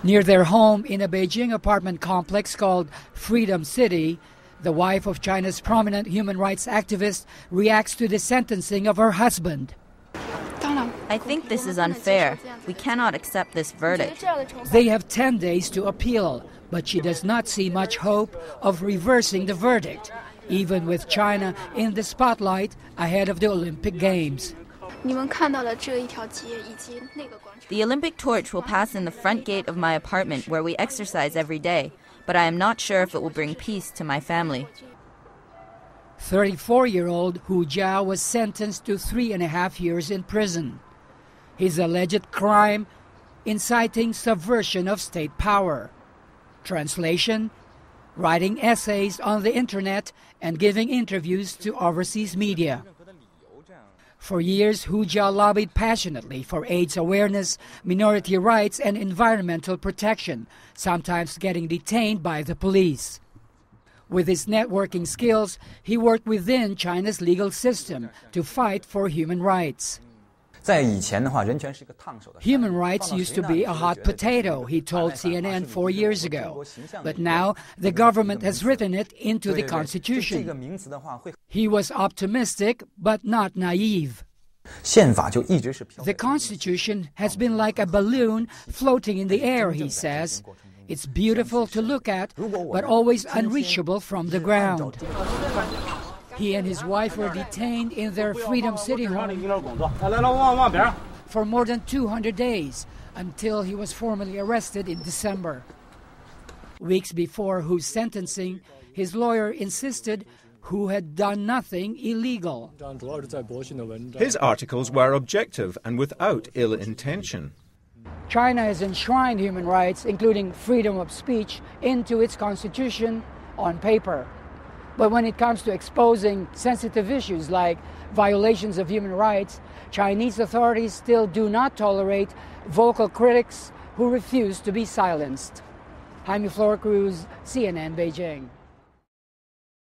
Near their home in a Beijing apartment complex called Freedom City, the wife of China's prominent human rights activist reacts to the sentencing of her husband. I think this is unfair. We cannot accept this verdict. They have 10 days to appeal, but she does not see much hope of reversing the verdict, even with China in the spotlight ahead of the Olympic Games. The Olympic torch will pass in the front gate of my apartment where we exercise every day, but I am not sure if it will bring peace to my family. 34-year-old Hu Jia was sentenced to 3.5 years in prison. His alleged crime, inciting subversion of state power. Translation: writing essays on the internet and giving interviews to overseas media. For years, Hu Jia lobbied passionately for AIDS awareness, minority rights, and environmental protection, sometimes getting detained by the police. With his networking skills, he worked within China's legal system to fight for human rights. Human rights used to be a hot potato, he told CNN 4 years ago. But now the government has written it into the Constitution. He was optimistic, but not naive. The Constitution has been like a balloon floating in the air, he says. It's beautiful to look at, but always unreachable from the ground. He and his wife were detained in their Freedom City home for more than 200 days until he was formally arrested in December. Weeks before Hu's sentencing, his lawyer insisted Hu had done nothing illegal. His articles were objective and without ill intention. China has enshrined human rights, including freedom of speech, into its constitution on paper. But when it comes to exposing sensitive issues like violations of human rights, Chinese authorities still do not tolerate vocal critics who refuse to be silenced. Jaime Flor Cruz, CNN, Beijing.